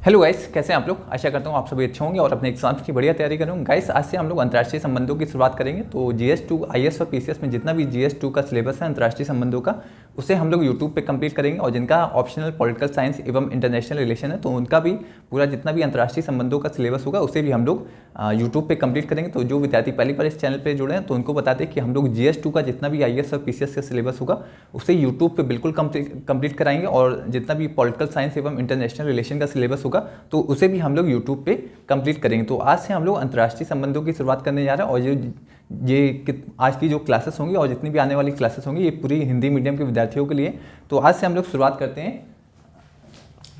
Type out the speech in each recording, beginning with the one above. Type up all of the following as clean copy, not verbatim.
Hello guys, कैसे हैं आप लोग। आशा करता हूँ आप सभी अच्छे होंगे और अपने एग्जाम्स की बढ़िया तैयारी कर रहे होंगे। गाइस, आज से हम लोग अंतर्राष्ट्रीय संबंधों की शुरुआत करेंगे। तो GS2 IAS और PCS में जितना भी GS2 का सिलेबस है अंतर्राष्ट्रीय संबंधों का, उसे हम लोग यूट्यूब पे कंप्लीट करेंगे। और जिनका ऑप्शनल पॉलिटिकल साइंस एवं इंटरनेशनल रिलेशन है, तो उनका भी पूरा जितना भी अंतर्राष्ट्रीय संबंधों का सिलेबस होगा उसे भी हम लोग यूट्यूब पे कंप्लीट करेंगे। तो जो विद्यार्थी पहली बार इस चैनल पे जुड़े हैं तो उनको बताते हैं कि हम लोग GS2 का जितना भी IAS और PCS का सिलेबस होगा उसे यूट्यूब पे बिल्कुल कंप्लीट कराएंगे। और जितना भी पॉलिटिकल साइंस एवं इंटरनेशनल रिलेशन का सिलेबस होगा तो उसे भी हम लोग यूट्यूब पे कंप्लीट करेंगे। तो आज से हम लोग अंतर्राष्ट्रीय संबंधों की शुरुआत करने जा रहे हैं। और ये आज की जो क्लासेस होंगी और जितनी भी आने वाली क्लासेस होंगी ये पूरी हिंदी मीडियम के विद्यार्थियों के लिए। तो आज से हम लोग शुरुआत करते हैं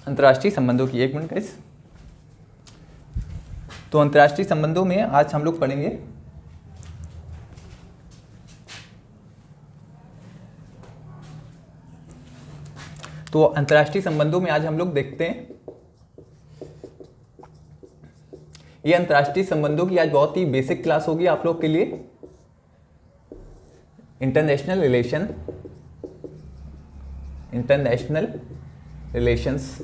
अंतर्राष्ट्रीय संबंधों की। एक मिनट गाइस। तो अंतर्राष्ट्रीय संबंधों में आज हम लोग पढ़ेंगे तो अंतर्राष्ट्रीय संबंधों में आज हम लोग देखते हैं ये अंतर्राष्ट्रीय संबंधों की आज बहुत ही बेसिक क्लास होगी आप लोग के लिए। International relations.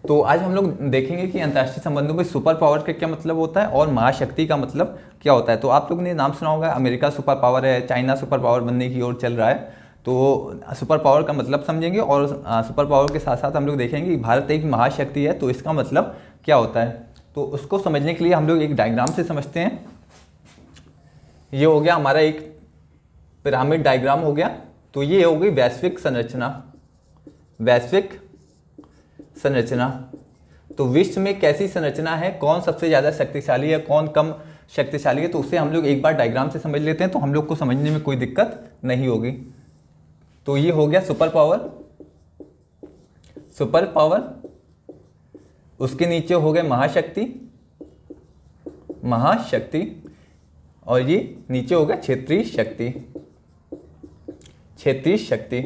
तो आज हम लोग देखेंगे कि अंतर्राष्ट्रीय संबंधों में सुपर पावर का क्या मतलब होता है और महाशक्ति का मतलब क्या होता है। तो आप लोगों ने नाम सुना होगा, अमेरिका सुपर पावर है, चाइना सुपर पावर बनने की ओर चल रहा है। तो सुपर पावर का मतलब समझेंगे और सुपर पावर के साथ साथ हम लोग देखेंगे कि भारत एक महाशक्ति है तो इसका मतलब क्या होता है। तो उसको समझने के लिए हम लोग एक डायग्राम से समझते हैं। ये हो गया हमारा एक पिरामिड डायग्राम हो गया। तो ये हो गई वैश्विक संरचना। तो विश्व में कैसी संरचना है, कौन सबसे ज़्यादा शक्तिशाली है, कौन कम शक्तिशाली है, तो उसे हम लोग एक बार डायग्राम से समझ लेते हैं तो हम लोग को समझने में कोई दिक्कत नहीं होगी। तो ये हो गया सुपर पावर। उसके नीचे हो गए महाशक्ति। और ये नीचे हो गया क्षेत्रीय शक्ति।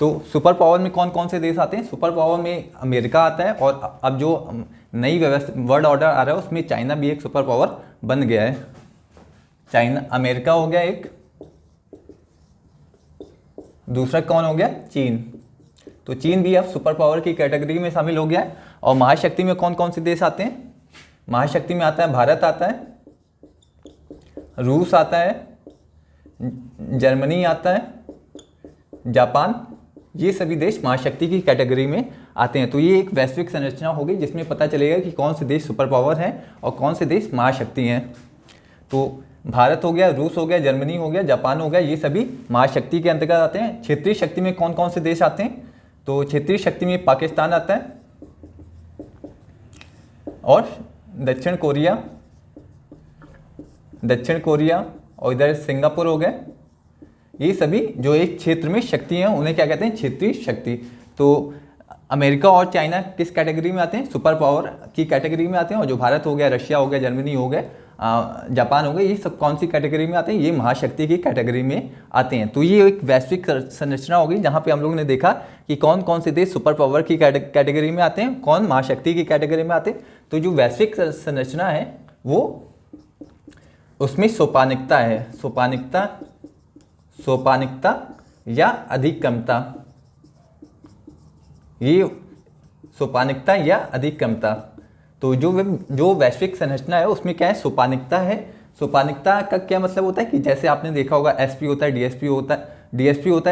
तो सुपर पावर में कौन कौन से देश आते हैं। सुपर पावर में अमेरिका आता है और अब जो नई व्यवस्था वर्ल्ड ऑर्डर आ रहा है उसमें चाइना भी एक सुपर पावर बन गया है। अमेरिका हो गया एक, दूसरा कौन हो गया, चीन। तो चीन भी अब सुपर पावर की कैटेगरी में शामिल हो गया है। और महाशक्ति में कौन कौन से देश आते हैं। महाशक्ति में आता है भारत आता है, रूस आता है, जर्मनी आता है, जापान। ये सभी देश महाशक्ति की कैटेगरी में आते हैं। तो ये एक वैश्विक संरचना होगी जिसमें पता चलेगा कि कौन से देश सुपर पावर हैं और कौन से देश महाशक्ति हैं। तो भारत हो गया, रूस हो गया, जर्मनी हो गया, जापान हो गया, ये सभी महाशक्ति के अंतर्गत आते हैं। क्षेत्रीय शक्ति में कौन कौन से देश आते हैं। तो क्षेत्रीय शक्ति में पाकिस्तान आता है और दक्षिण कोरिया और इधर सिंगापुर हो गए। ये सभी जो एक क्षेत्र में शक्ति हैं उन्हें क्या कहते हैं, क्षेत्रीय शक्ति। तो अमेरिका और चाइना किस कैटेगरी में आते हैं, सुपर पावर की कैटेगरी में आते हैं। और जो भारत हो गया, रशिया हो गया, जर्मनी हो गया, जापान हो गया, ये सब कौन सी कैटेगरी में आते हैं, ये महाशक्ति की कैटेगरी में आते हैं। तो ये एक वैश्विक संरचना होगी जहाँ पे हम लोगों ने देखा कि कौन कौन से देश सुपर पावर की कैटेगरी में आते हैं, कौन महाशक्ति की कैटेगरी में आते हैं। तो जो वैश्विक संरचना है वो उसमें सोपानिकता है, सोपानिकता या अधिकमता। ये सोपानिकता या अधिकमता। तो जो वैश्विक संरचना है उसमें क्या है, सोपानिकता है। सोपानिकता का क्या मतलब होता है कि जैसे आपने देखा होगा एसपी होता है, डीएसपी होता है,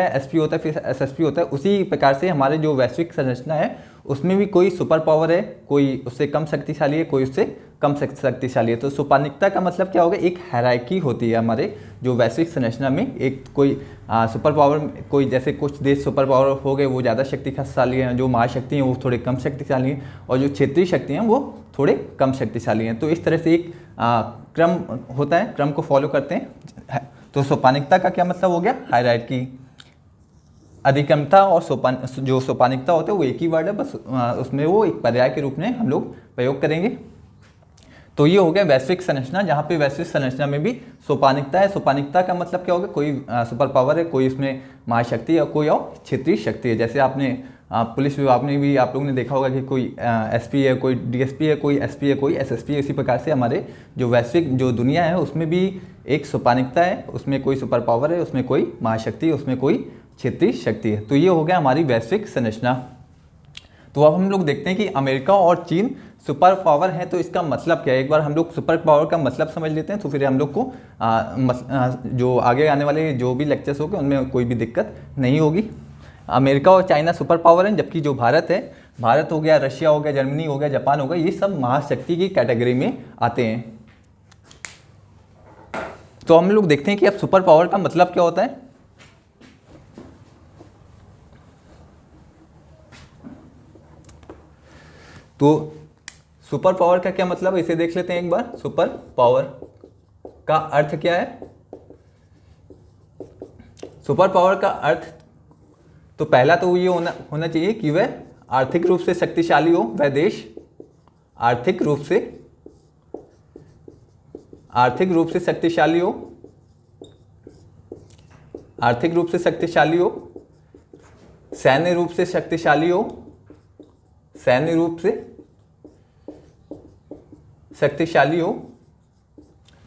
एसपी होता है, फिर एसएसपी होता है। उसी प्रकार से हमारे जो वैश्विक संरचना है उसमें भी कोई सुपर पावर है, कोई उससे कम शक्तिशाली है, कोई उससे कम शक्तिशाली है। तो सोपानिकता का मतलब क्या होगा, एक हायरार्की होती है हमारे जो वैश्विक संरचना में। एक कोई सुपर पावर, कोई जैसे कुछ देश सुपर पावर हो गए वो ज़्यादा शक्तिशाली हैं, जो महाशक्ति हैं वो थोड़े कम शक्तिशाली हैं, और जो क्षेत्रीय शक्ति हैं वो थोड़े कम शक्तिशाली हैं। तो इस तरह से एक क्रम होता है, क्रम को फॉलो करते हैं। तो सोपानिकता का क्या मतलब हो गया, हायरार्की। अधिकमता और सोपानिकता होते हैं वो एक ही वर्ड है, बस उसमें वो एक पर्याय के रूप में हम लोग प्रयोग करेंगे। तो ये हो गया वैश्विक संरचना, जहाँ पे वैश्विक संरचना में भी सोपानिकता है। सोपानिकता का मतलब क्या होगा, कोई सुपर पावर है, कोई उसमें महाशक्ति है, कोई और क्षेत्रीय शक्ति है। जैसे आपने पुलिस विभाग में भी आप लोगों ने देखा होगा कि कोई एसपी है, कोई डीएसपी है, कोई एसपी है, कोई एसएसपी है। इसी प्रकार से हमारे जो वैश्विक जो दुनिया है उसमें भी एक सोपानिकता है, उसमें कोई सुपर पावर है, उसमें कोई महाशक्ति है, उसमें कोई क्षेत्रीय शक्ति है। तो ये हो गया हमारी वैश्विक संरचना। तो अब हम लोग देखते हैं कि अमेरिका और चीन सुपर पावर है, तो इसका मतलब क्या है। एक बार हम लोग सुपर पावर का मतलब समझ लेते हैं, तो फिर हम लोग को जो आगे आने वाले जो भी लेक्चर्स होंगे उनमें कोई भी दिक्कत नहीं होगी। अमेरिका और चाइना सुपर पावर हैं, जबकि जो भारत है, भारत हो गया, रशिया हो गया, जर्मनी हो गया, जापान हो गया, ये सब महाशक्ति की कैटेगरी में आते हैं। तो हम लोग देखते हैं कि अब सुपर पावर का मतलब क्या होता है। तो सुपर पावर का क्या मतलब है, इसे देख लेते हैं एक बार। सुपर पावर का अर्थ क्या है। सुपर पावर का अर्थ, तो पहला तो ये होना चाहिए कि वह आर्थिक रूप से शक्तिशाली हो, वह देश आर्थिक रूप से शक्तिशाली हो, आर्थिक रूप से शक्तिशाली हो, सैन्य रूप से शक्तिशाली हो, सैन्य रूप से शक्तिशाली हो।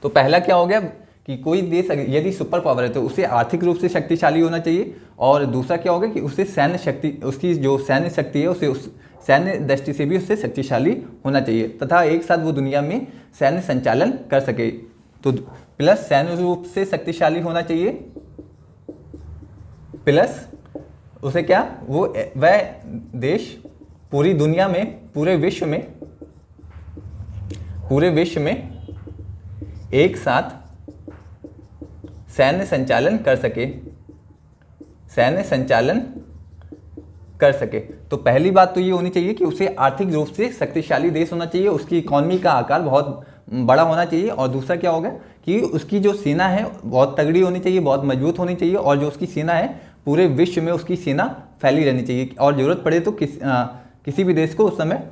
तो पहला क्या हो गया कि कोई देश यदि सुपर पावर है तो उसे आर्थिक रूप से शक्तिशाली होना चाहिए, और दूसरा क्या होगा कि उसे सैन्य शक्ति, उसकी जो सैन्य शक्ति है उसे उस सैन्य दृष्टि से भी उससे शक्तिशाली होना चाहिए, तथा एक साथ वो दुनिया में सैन्य संचालन कर सके। तो प्लस सैन्य रूप से शक्तिशाली होना चाहिए, प्लस उसे क्या, वो वह देश पूरी दुनिया में, पूरे विश्व में एक साथ सैन्य संचालन कर सके। तो पहली बात तो ये होनी चाहिए कि उसे आर्थिक रूप से शक्तिशाली देश होना चाहिए, उसकी इकॉनमी का आकार बहुत बड़ा होना चाहिए, और दूसरा क्या होगा कि उसकी जो सेना है बहुत तगड़ी होनी चाहिए, बहुत मजबूत होनी चाहिए, और जो उसकी सेना है पूरे विश्व में उसकी सेना फैली रहनी चाहिए, और ज़रूरत पड़े तो किसी भी देश को उस समय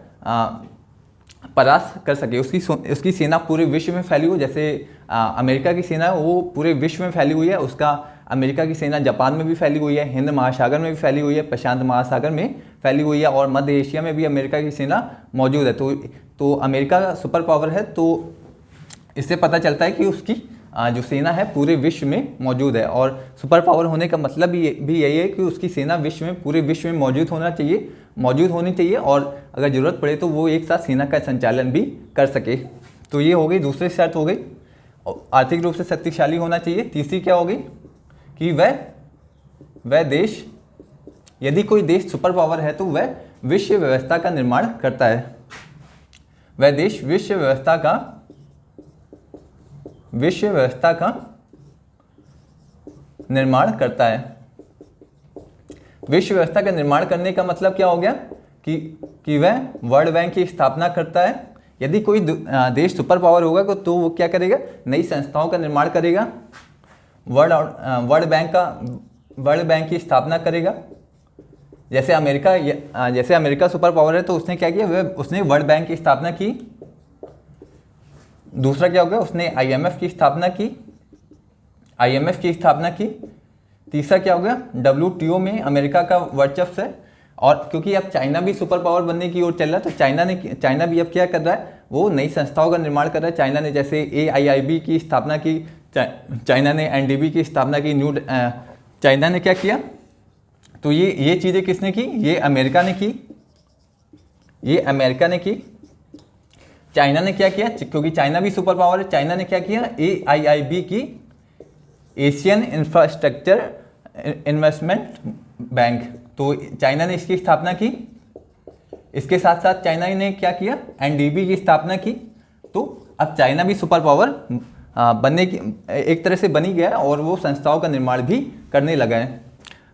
परास्त कर सके। उसकी सेना पूरे विश्व में फैली हो, जैसे अमेरिका की सेना है वो पूरे विश्व में फैली हुई है, उसका अमेरिका की सेना जापान में भी फैली हुई है, हिंद महासागर में भी फैली हुई है, प्रशांत महासागर में फैली हुई है, और मध्य एशिया में भी अमेरिका की सेना मौजूद है। तो अमेरिका का सुपर पावर है, तो इससे पता चलता है कि उसकी जो सेना है पूरे विश्व में मौजूद है, और सुपर पावर होने का मतलब भी यही है कि उसकी सेना विश्व में, पूरे विश्व में मौजूद होनी चाहिए, और अगर ज़रूरत पड़े तो वो एक साथ सेना का संचालन भी कर सके। तो ये हो गई दूसरी शर्त हो गई, आर्थिक रूप से शक्तिशाली होना चाहिए। तीसरी क्या होगी कि वह देश, यदि कोई देश सुपर पावर है तो वह विश्व व्यवस्था का निर्माण करता है, वह देश विश्व व्यवस्था का निर्माण करता है। विश्व व्यवस्था का निर्माण करने का मतलब क्या हो गया कि वह वर्ल्ड बैंक की स्थापना करता है। यदि कोई देश सुपर पावर होगा तो वो क्या करेगा, नई संस्थाओं का निर्माण करेगा, वर्ल्ड बैंक की स्थापना करेगा। जैसे अमेरिका सुपर पावर है तो उसने क्या किया, उसने वर्ल्ड बैंक की स्थापना की। दूसरा क्या हो गया, उसने IMF की स्थापना की। तीसरा क्या हो गया, WTO में अमेरिका का वर्चस्व है, और क्योंकि अब चाइना भी सुपर पावर बनने की ओर चल रहा है, तो चाइना भी अब क्या कर रहा है, वो नई संस्थाओं का निर्माण कर रहा है। चाइना ने जैसे AIIB की स्थापना की, चाइना ने NDB की स्थापना की, चाइना ने क्या किया, तो ये चीज़ें किसने की, ये अमेरिका ने की। चाइना ने क्या किया, क्योंकि चाइना भी सुपर पावर है, चाइना ने क्या किया, AIIB की, एशियन इंफ्रास्ट्रक्चर इन्वेस्टमेंट बैंक, तो चाइना ने इसकी स्थापना की। इसके साथ साथ चाइना ने क्या किया, NDB की स्थापना की। तो अब चाइना भी सुपर पावर बनने की एक तरह से बनी गया है, और वो संस्थाओं का निर्माण भी करने लगा है।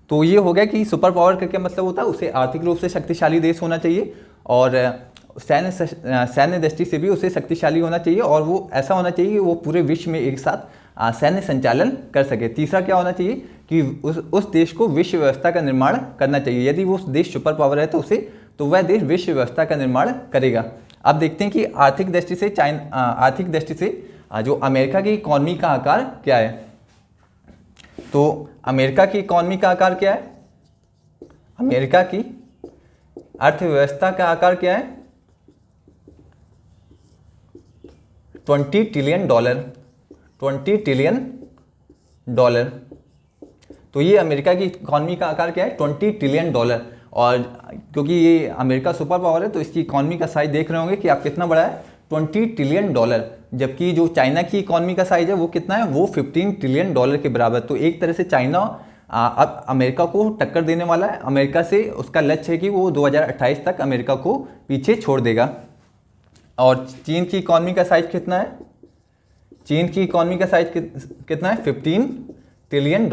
तो ये हो गया कि सुपर पावर का क्या मतलब होता है, उसे आर्थिक रूप से शक्तिशाली देश होना चाहिए, और सैन्य दृष्टि से भी उसे शक्तिशाली होना चाहिए, और वो ऐसा होना चाहिए कि वो पूरे विश्व में एक साथ सैन्य संचालन कर सके। तीसरा क्या होना चाहिए कि उस देश को विश्व व्यवस्था का निर्माण करना चाहिए। यदि वो देश सुपर पावर है तो वह देश विश्व व्यवस्था का निर्माण करेगा। अब देखते हैं कि आर्थिक दृष्टि से जो अमेरिका की इकॉनमी का आकार क्या है। तो अमेरिका की इकॉनमी का आकार क्या है, अमेरिका की अर्थव्यवस्था का आकार क्या है, $20 ट्रिलियन। तो ये अमेरिका की इकॉनमी का आकार क्या है, $20 ट्रिलियन। और क्योंकि ये अमेरिका सुपर पावर है तो इसकी इकॉनमी का साइज देख रहे होंगे कि आप कितना बड़ा है, $20 ट्रिलियन। जबकि जो चाइना की इकॉनमी का साइज है वो कितना है, वो $15 ट्रिलियन के बराबर। तो एक तरह से चाइना अब अमेरिका को टक्कर देने वाला है। अमेरिका से उसका लक्ष्य है कि वो 2028 तक अमेरिका को पीछे छोड़ देगा। और चीन की इकॉनमी का साइज कितना है, चीन की इकॉनमी का साइज कितना है, $15 ट्रिलियन।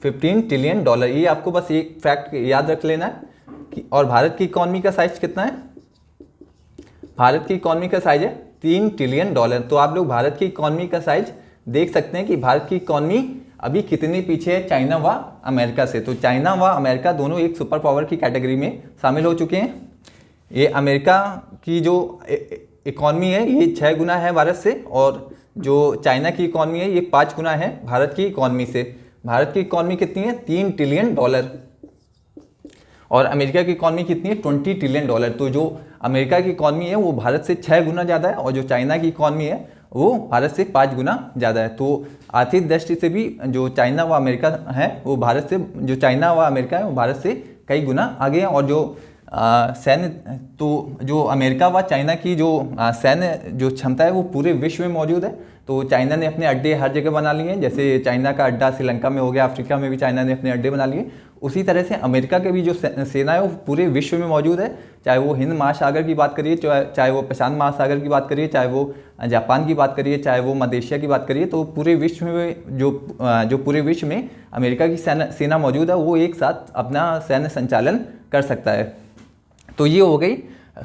$15 ट्रिलियन, ये आपको बस एक फैक्ट याद रख लेना है कि। और भारत की इकॉनमी का साइज कितना है, भारत की इकॉनमी का साइज है $3 ट्रिलियन। तो आप लोग भारत की इकॉनमी का साइज देख सकते हैं कि भारत की इकॉनमी अभी कितनी पीछे है चाइना व अमेरिका से। तो चाइना व अमेरिका दोनों एक सुपर पावर की कैटेगरी में शामिल हो चुके हैं। ये अमेरिका की जो इकॉनमी है ये 6 गुना है भारत से, और जो चाइना की इकॉनमी है ये 5 गुना है भारत की इकॉनमी से। भारत की इकॉनमी कितनी है, $3 ट्रिलियन, और अमेरिका की इकॉनमी कितनी है, $20 ट्रिलियन। तो जो अमेरिका की इकॉनमी है वो भारत से 6 गुना ज़्यादा है, और जो चाइना की इकॉनमी है वो भारत से 5 गुना ज़्यादा है। तो आर्थिक दृष्टि से भी जो चाइना व अमेरिका है वो भारत से, जो चाइना व अमेरिका है वो भारत से कई गुना आगे है। और जो सैन्य, तो जो अमेरिका व चाइना की जो सैन्य जो क्षमता है वो पूरे विश्व में मौजूद है। तो चाइना ने अपने अड्डे हर जगह बना लिए हैं, जैसे चाइना का अड्डा श्रीलंका में हो गया, अफ्रीका में भी चाइना ने अपने अड्डे बना लिए। उसी तरह से अमेरिका के भी जो सेना है वो पूरे विश्व में मौजूद है, चाहे वो हिंद महासागर की बात करिए, चाहे वो प्रशांत महासागर की बात करिए, चाहे वो जापान की बात करिए, चाहे वो मलेशिया की बात करिए। तो पूरे विश्व में जो पूरे विश्व में अमेरिका की सेना मौजूद है वो एक साथ अपना सैन्य संचालन कर सकता है। तो ये हो गई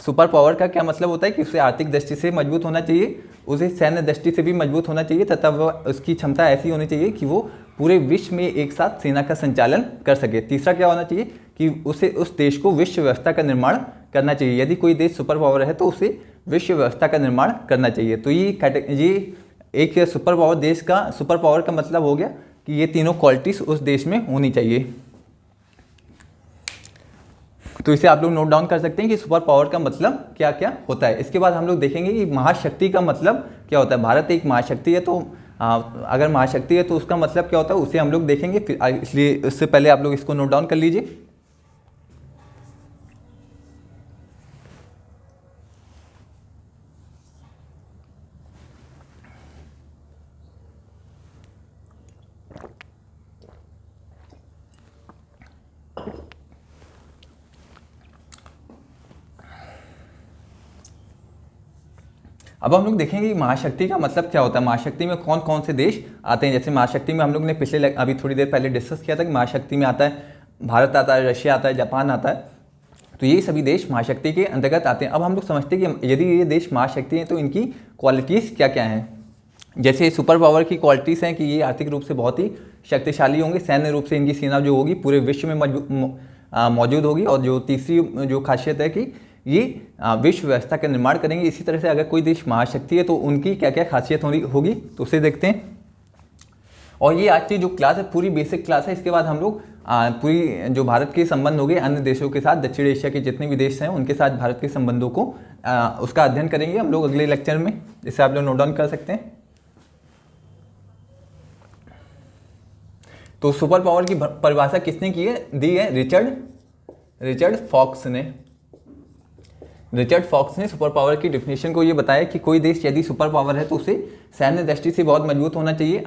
सुपर पावर का क्या मतलब होता है कि उसे आर्थिक दृष्टि से मजबूत होना चाहिए, उसे सैन्य दृष्टि से भी मजबूत होना चाहिए, तथा वह उसकी क्षमता ऐसी होनी चाहिए कि वो पूरे विश्व में एक साथ सेना का संचालन कर सके। तीसरा क्या होना चाहिए कि उसे उस देश को विश्व व्यवस्था का निर्माण करना चाहिए। यदि कोई देश सुपर पावर है तो उसे विश्व व्यवस्था का निर्माण करना चाहिए। तो ये एक सुपर पावर देश का, सुपर पावर का मतलब हो गया कि ये तीनों क्वालिटीज उस देश में होनी चाहिए। तो इसे आप लोग नोट डाउन कर सकते हैं कि सुपर पावर का मतलब क्या क्या होता है। इसके बाद हम लोग देखेंगे कि महाशक्ति का मतलब क्या होता है। भारत एक महाशक्ति है, तो अगर महाशक्ति है तो उसका मतलब क्या होता है उसे हम लोग देखेंगे, फिर इसलिए उससे पहले आप लोग इसको नोट डाउन कर लीजिए। अब हम लोग देखेंगे कि महाशक्ति का मतलब क्या होता है, महाशक्ति में कौन कौन से देश आते हैं। जैसे महाशक्ति में हम लोग ने अभी थोड़ी देर पहले डिस्कस किया था कि महाशक्ति में आता है भारत आता है, रशिया आता है, जापान आता है। तो ये सभी देश महाशक्ति के अंतर्गत आते हैं। अब हम लोग समझते हैं कि यदि ये देश महाशक्ति हैं तो इनकी क्वालिटीज़ क्या क्या हैं। जैसे सुपर पावर की क्वालिटीज़ हैं कि ये आर्थिक रूप से बहुत ही शक्तिशाली होंगे, सैन्य रूप से इनकी सेना जो होगी पूरे विश्व में मौजूद होगी, और जो तीसरी जो खासियत है कि ये विश्व व्यवस्था का निर्माण करेंगे। इसी तरह से अगर कोई देश महाशक्ति है तो उनकी क्या क्या खासियत होगी तो उसे देखते हैं। और ये आज की जो क्लास है पूरी बेसिक क्लास है। इसके बाद हम लोग पूरी जो भारत के संबंध हो गए अन्य देशों के साथ, दक्षिण एशिया के जितने भी देश हैं उनके साथ भारत के संबंधों को उसका अध्ययन करेंगे हम लोग अगले लेक्चर में, जिसे आप लोग नोट डाउन कर सकते हैं। तो सुपर पावर की परिभाषा किसने दी है, रिचर्ड फॉक्स ने सुपर पावर की डिफिनेशन को ये बताया कि कोई देश यदि सुपर पावर है तो उसे सैन्य दृष्टि से बहुत मजबूत होना चाहिए,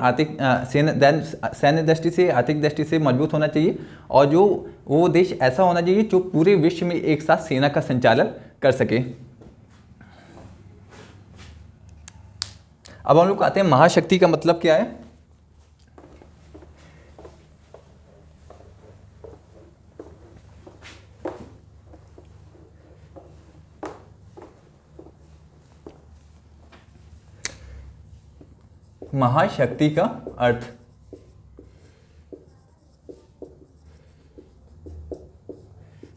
सैन्य दृष्टि से, आर्थिक दृष्टि से मजबूत होना चाहिए, और जो वो देश ऐसा होना चाहिए जो पूरे विश्व में एक साथ सेना का संचालन कर सके। अब हम लोग आते हैं महाशक्ति का मतलब क्या है। महाशक्ति का अर्थ,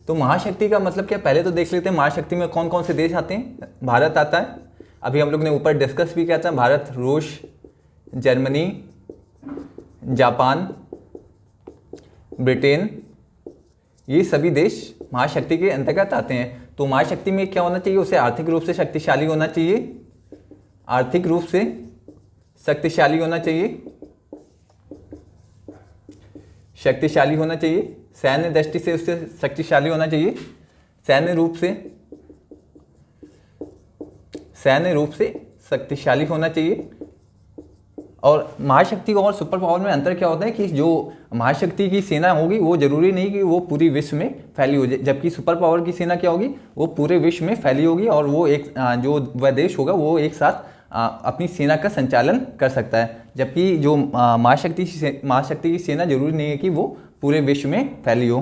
तो महाशक्ति का मतलब क्या, पहले तो देख लेते हैं महाशक्ति में कौन कौन से देश आते हैं। भारत आता है, अभी हम लोग ने ऊपर डिस्कस भी किया था, भारत, रूस, जर्मनी, जापान, ब्रिटेन, ये सभी देश महाशक्ति के अंतर्गत आते हैं। तो महाशक्ति में क्या होना चाहिए, उसे आर्थिक रूप से शक्तिशाली होना चाहिए, आर्थिक रूप से शक्तिशाली होना चाहिए, शक्तिशाली होना चाहिए, सैन्य दृष्टि से उससे शक्तिशाली होना चाहिए, सैन्य रूप से शक्तिशाली होना चाहिए। और महाशक्ति और सुपर पावर में अंतर क्या होता है कि जो महाशक्ति की सेना होगी वो जरूरी नहीं कि वो पूरी विश्व में फैली हो जाए, जबकि सुपर पावर की सेना क्या होगी, वो पूरे विश्व में फैली होगी और वो एक जो वह देश होगा वो एक साथ अपनी सेना का संचालन कर सकता है। जबकि जो महाशक्ति की सेना जरूरी नहीं है कि वो पूरे विश्व में फैली हो।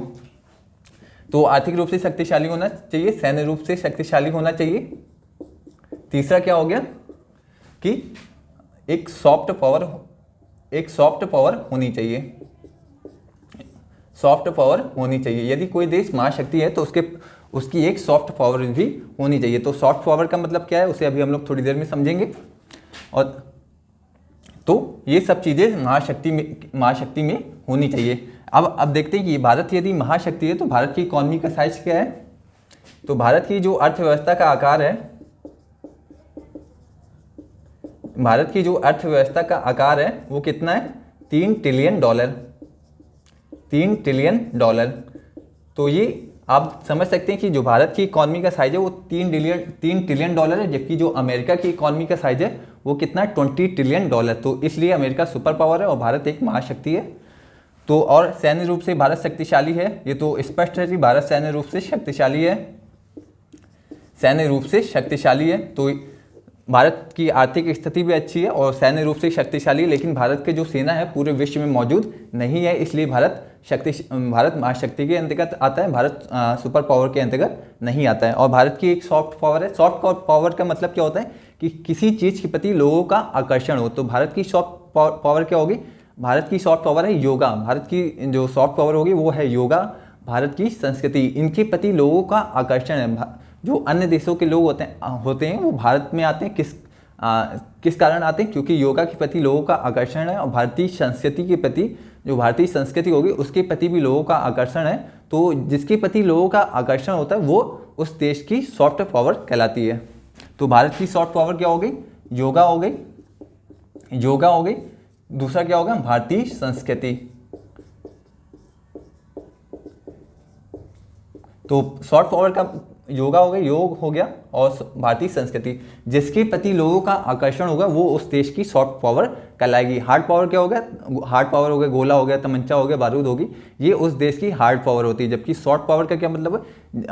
तो आर्थिक रूप से शक्तिशाली होना चाहिए, सैन्य रूप से शक्तिशाली होना चाहिए। तीसरा क्या हो गया कि एक सॉफ्ट पावर होनी चाहिए, सॉफ्ट पावर होनी चाहिए। यदि कोई देश महाशक्ति है तो उसकी एक सॉफ्ट पावर भी होनी चाहिए। तो सॉफ्ट पावर का मतलब क्या है उसे अभी हम लोग थोड़ी देर में समझेंगे। और तो ये सब चीज़ें महाशक्ति में होनी चाहिए। अब देखते हैं कि भारत यदि महाशक्ति है तो भारत की इकॉनमी का साइज क्या है। तो भारत की जो अर्थव्यवस्था का आकार है, भारत की जो अर्थव्यवस्था का आकार है वो कितना है, 3 ट्रिलियन डॉलर, 3 ट्रिलियन डॉलर। तो ये आप समझ सकते हैं कि जो भारत की इकॉनमी का साइज है वो 3 ट्रिलियन डॉलर है, जबकि जो अमेरिका की इकॉनमी का साइज है वो कितना है, 20 ट्रिलियन डॉलर। तो इसलिए अमेरिका सुपर पावर है और भारत एक महाशक्ति है। तो और सैन्य रूप से भारत शक्तिशाली है, ये तो स्पष्ट है कि भारत सैन्य रूप से शक्तिशाली है, सैन्य रूप से शक्तिशाली है। तो भारत की आर्थिक स्थिति भी अच्छी है और सैन्य रूप से शक्तिशाली है, लेकिन भारत के जो सेना है पूरे विश्व में मौजूद नहीं है, इसलिए भारत महाशक्ति के अंतर्गत आता है, भारत सुपर पावर के अंतर्गत नहीं आता है। और भारत की एक सॉफ्ट पावर है। सॉफ्ट पावर का मतलब क्या होता है कि किसी चीज़ के प्रति लोगों का आकर्षण हो। तो भारत की सॉफ्ट पावर क्या होगी, भारत की सॉफ्ट पावर है योगा। भारत की जो सॉफ्ट पावर होगी वो है योगा, भारत की संस्कृति, इनके प्रति लोगों का आकर्षण है। जो अन्य देशों के लोग होते हैं वो भारत में आते हैं, किस कारण आते हैं, क्योंकि योगा के प्रति लोगों का आकर्षण है। और भारतीय संस्कृति के प्रति, जो भारतीय संस्कृति होगी उसके प्रति भी लोगों का आकर्षण है। तो जिसके प्रति लोगों का आकर्षण होता है वो उस देश की सॉफ्ट पावर कहलाती है। तो भारत की सॉफ्ट पावर क्या हो गई, योगा हो गई। दूसरा क्या होगा, भारतीय संस्कृति। तो सॉफ्ट पावर का योगा हो गया, योग हो गया, और भारतीय संस्कृति, जिसके प्रति लोगों का आकर्षण होगा वो उस देश की सॉफ्ट पावर कहलाएगी। हार्ड पावर क्या हो गया, हार्ड पावर हो गया, गोला हो गया, तमंचा हो गया, बारूद होगी, ये उस देश की हार्ड पावर होती है। जबकि सॉफ्ट पावर का क्या मतलब है,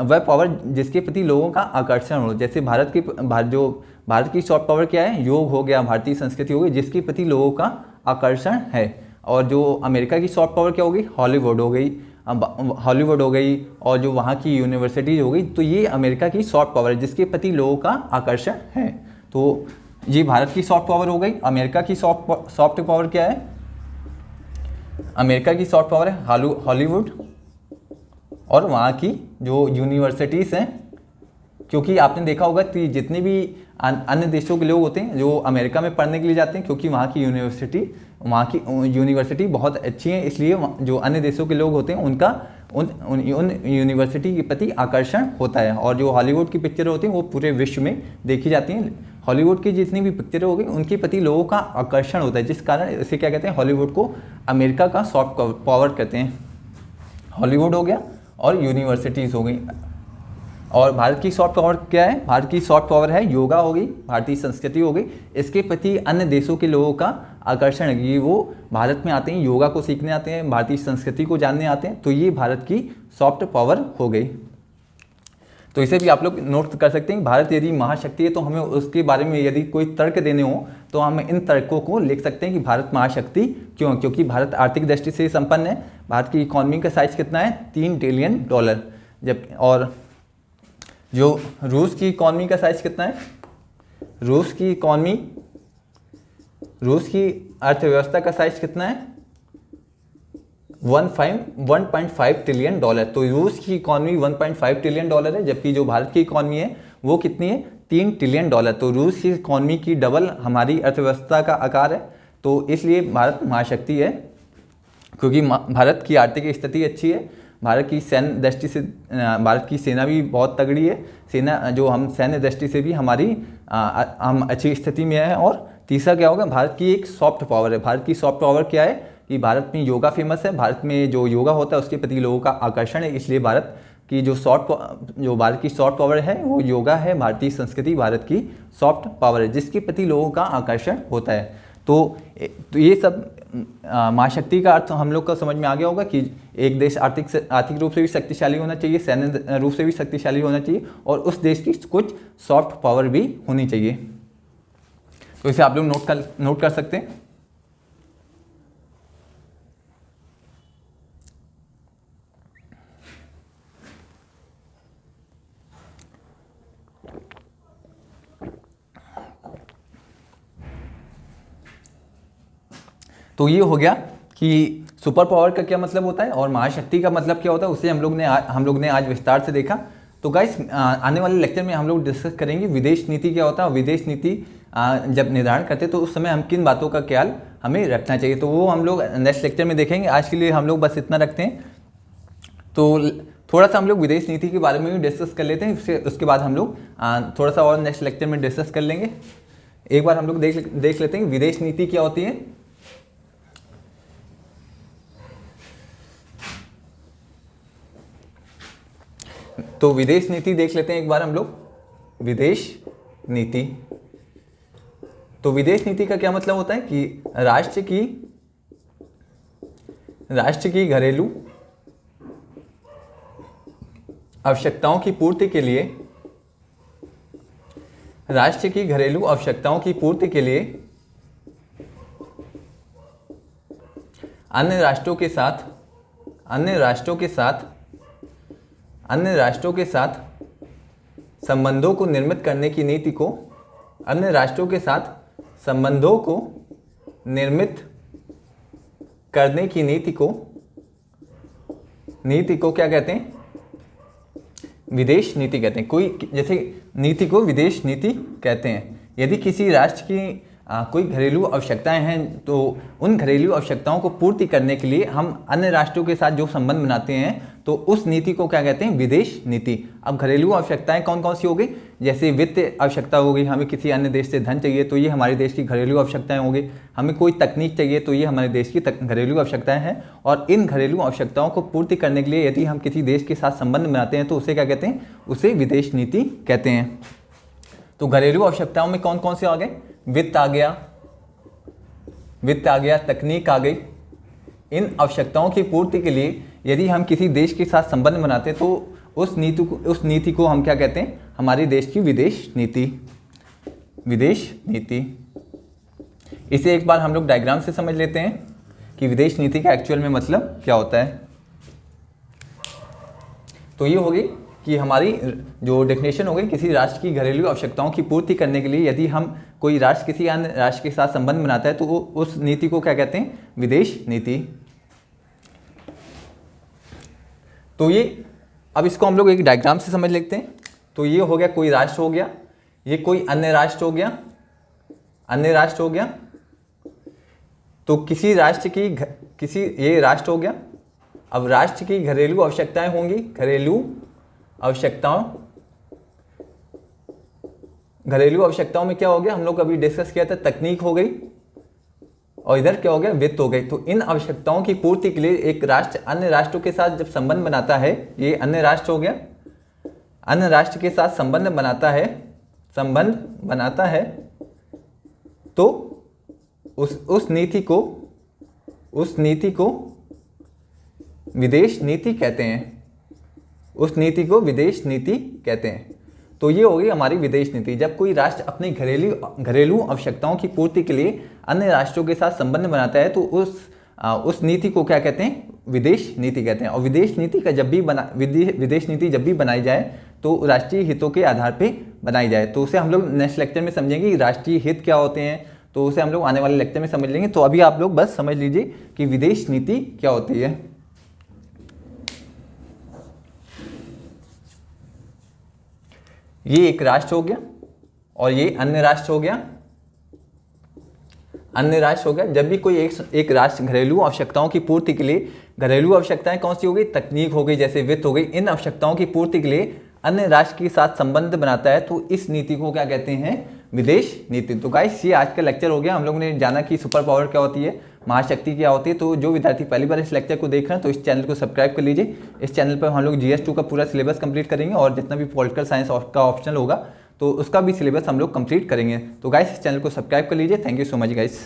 वह पावर जिसके प्रति लोगों का आकर्षण हो। जैसे भारत की सॉफ्ट पावर क्या है, योग हो गया, भारतीय संस्कृति हो गई, जिसके प्रति लोगों का आकर्षण है। और जो अमेरिका की सॉफ्ट पावर क्या होगी, हॉलीवुड हो गई और जो वहाँ की यूनिवर्सिटीज हो गई। तो ये अमेरिका की सॉफ्ट पावर है जिसके प्रति लोगों का आकर्षण है। तो ये भारत की सॉफ्ट पावर हो गई। अमेरिका की सॉफ्ट पावर क्या है, अमेरिका की सॉफ्ट पावर है हॉलीवुड और वहाँ की जो यूनिवर्सिटीज़ हैं। क्योंकि आपने देखा होगा कि जितने भी अन्य देशों के लोग होते हैं जो अमेरिका में पढ़ने के लिए जाते हैं, क्योंकि वहाँ की यूनिवर्सिटी बहुत अच्छी है, इसलिए जो अन्य देशों के लोग होते हैं उनका उन यूनिवर्सिटी के प्रति आकर्षण होता है। और जो हॉलीवुड की पिक्चरें होती हैं वो पूरे विश्व में देखी जाती हैं। हॉलीवुड की जितनी भी पिक्चरें हो गई उनके प्रति लोगों का आकर्षण होता है, जिस कारण इसे क्या कहते हैं, हॉलीवुड को अमेरिका का सॉफ्ट पावर कहते हैं। हॉलीवुड हो गया और यूनिवर्सिटीज़ हो गई। और भारत की सॉफ्ट पावर क्या है, भारत की सॉफ्ट पावर है योगा हो गई, भारतीय संस्कृति हो गई, इसके प्रति अन्य देशों के लोगों का आकर्षण है कि वो भारत में आते हैं, योगा को सीखने आते हैं, भारतीय संस्कृति को जानने आते हैं। तो ये भारत की सॉफ्ट पावर हो गई। तो इसे भी आप लोग नोट कर सकते हैं। भारत यदि महाशक्ति है तो हमें उसके बारे में यदि कोई तर्क देने हो तो हम इन तर्कों को लिख सकते हैं कि भारत महाशक्ति क्यों, क्योंकि भारत आर्थिक दृष्टि से संपन्न है। भारत की इकॉनमी का साइज कितना है, 3 ट्रिलियन डॉलर। और जो रूस की इकॉनमी का साइज कितना है, रूस की अर्थव्यवस्था का साइज कितना है, 1.5 ट्रिलियन डॉलर। तो रूस की इकॉनमी 1.5 ट्रिलियन डॉलर है, जबकि जो भारत की इकॉनमी है वो कितनी है, 3 ट्रिलियन डॉलर। तो रूस की इकॉनमी की डबल हमारी अर्थव्यवस्था का आकार है। तो इसलिए भारत महाशक्ति है, क्योंकि भारत की आर्थिक स्थिति अच्छी है। भारत की सैन्य दृष्टि से भारत की सेना भी बहुत तगड़ी है। हम सैन्य दृष्टि से भी हम अच्छी स्थिति में हैं। और तीसरा क्या होगा, भारत की एक सॉफ्ट पावर है। भारत की सॉफ्ट पावर क्या है, कि भारत में योगा फेमस है, भारत में जो योगा होता है उसके प्रति लोगों का आकर्षण है, इसलिए भारत की जो भारत की सॉफ्ट पावर है वो योगा है। भारतीय संस्कृति भारत की सॉफ्ट पावर है जिसके प्रति लोगों का आकर्षण होता है। तो ये सब महाशक्ति का अर्थ हम लोग को समझ में आ गया होगा कि एक देश आर्थिक रूप से भी शक्तिशाली होना चाहिए, सैन्य रूप से भी शक्तिशाली होना चाहिए और उस देश की कुछ सॉफ्ट पावर भी होनी चाहिए। तो इसे आप लोग नोट कर सकते हैं। तो ये हो गया कि सुपर पावर का क्या मतलब होता है और महाशक्ति का मतलब क्या होता है, उसे हम लोग ने आज विस्तार से देखा। तो गाइस आने वाले लेक्चर में हम लोग डिस्कस करेंगे विदेश नीति क्या होता है और विदेश नीति जब निर्धारण करते हैं तो उस समय हम किन बातों का ख्याल हमें रखना चाहिए, तो वो हम लोग नेक्स्ट लेक्चर में देखेंगे। आज के लिए हम लोग बस इतना रखते हैं। तो थोड़ा सा हम लोग विदेश नीति के बारे में भी डिस्कस कर लेते हैं, उसके बाद हम लोग थोड़ा सा और नेक्स्ट लेक्चर में डिस्कस कर लेंगे। एक बार हम लोग देख लेते हैं विदेश नीति क्या होती है। तो विदेश नीति देख लेते हैं एक बार हम लोग। विदेश नीति, तो विदेश नीति का क्या मतलब होता है कि राष्ट्र की घरेलू आवश्यकताओं की पूर्ति के लिए अन्य राष्ट्रों के साथ संबंधों को निर्मित करने की नीति को क्या कहते हैं? विदेश नीति कहते हैं। कोई जैसे नीति को विदेश नीति कहते हैं। यदि किसी राष्ट्र की कोई घरेलू आवश्यकताएं हैं तो उन घरेलू आवश्यकताओं को पूर्ति करने के लिए हम अन्य राष्ट्रों के साथ जो संबंध बनाते हैं तो उस नीति को क्या कहते हैं? विदेश नीति। अब घरेलू आवश्यकताएं कौन कौन सी हो गई? जैसे वित्त आवश्यकता हो गई, हमें किसी अन्य देश से धन चाहिए तो ये हमारे देश की घरेलू आवश्यकताएं हो गई। हमें कोई तकनीक चाहिए तो ये हमारे देश की घरेलू आवश्यकताएं हैं। और इन घरेलू आवश्यकताओं को पूर्ति करने के लिए यदि हम किसी देश के साथ संबंध बनाते हैं तो उसे क्या कहते हैं? उसे विदेश नीति कहते हैं। तो घरेलू आवश्यकताओं में कौन कौन से आ गए? वित्त आ गया, तकनीक आ गई। इन आवश्यकताओं की पूर्ति के लिए यदि हम किसी देश के साथ संबंध बनाते हैं तो उस नीति को हम क्या कहते हैं? हमारे देश की विदेश नीति। इसे एक बार हम लोग डायग्राम से समझ लेते हैं कि विदेश नीति का एक्चुअल में मतलब क्या होता है। तो ये होगी कि हमारी जो डेफिनेशन हो गई, किसी राष्ट्र की घरेलू आवश्यकताओं की पूर्ति करने के लिए यदि हम कोई राष्ट्र किसी अन्य राष्ट्र के साथ संबंध बनाता है तो उस नीति को क्या कहते हैं? विदेश नीति। तो ये अब इसको हम लोग एक डायग्राम से समझ लेते हैं। तो ये हो गया कोई राष्ट्र हो गया, ये कोई अन्य राष्ट्र हो गया, तो किसी राष्ट्र की ये राष्ट्र हो गया। अब राष्ट्र की घरेलू आवश्यकताएं होंगी, घरेलू आवश्यकताओं में क्या हो गया? हम लोग अभी डिस्कस किया था, तकनीक हो गई और इधर क्या हो गया? वित्त हो गई। तो इन आवश्यकताओं की पूर्ति के लिए एक राष्ट्र अन्य राष्ट्रों के साथ जब संबंध बनाता है, ये अन्य राष्ट्र हो गया, अन्य राष्ट्र के साथ संबंध बनाता है तो उस नीति को विदेश नीति कहते हैं। तो ये होगी हमारी विदेश नीति। जब कोई राष्ट्र अपनी घरेलू आवश्यकताओं की पूर्ति के लिए अन्य राष्ट्रों के साथ संबंध बनाता है तो उस नीति को क्या कहते हैं? विदेश नीति कहते हैं। और विदेश नीति जब भी बनाई जाए तो राष्ट्रीय हितों के आधार पे बनाई जाए। तो उसे हम लोग नेक्स्ट लेक्चर में समझेंगे कि राष्ट्रीय हित क्या होते हैं, तो उसे हम लोग आने वाले लेक्चर में समझ लेंगे। तो अभी आप लोग बस समझ लीजिए कि विदेश नीति क्या होती है। ये एक राष्ट्र हो गया और ये अन्य राष्ट्र हो गया। जब भी कोई एक राष्ट्र घरेलू आवश्यकताओं की पूर्ति के लिए, घरेलू आवश्यकताएं कौन सी हो गई? तकनीक हो गई, जैसे वित्त हो गई। इन आवश्यकताओं की पूर्ति के लिए अन्य राष्ट्र के साथ संबंध बनाता है तो इस नीति को क्या कहते हैं? विदेश नीति। तो गाइस ये आज का लेक्चर हो गया। हम लोगों ने जाना कि सुपर पावर क्या होती है, महाशक्ति क्या होती है। तो जो विद्यार्थी पहली बार इस लेक्चर को देख रहे हैं तो इस चैनल को सब्सक्राइब कर लीजिए। इस चैनल पर हम लोग GS2 का पूरा सिलेबस कंप्लीट करेंगे और जितना भी पॉलिटिकल साइंस का ऑप्शनल होगा तो उसका भी सिलेबस हम लोग कंप्लीट करेंगे। तो गाइस इस चैनल को सब्सक्राइब कर लीजिए। Thank you so much guys.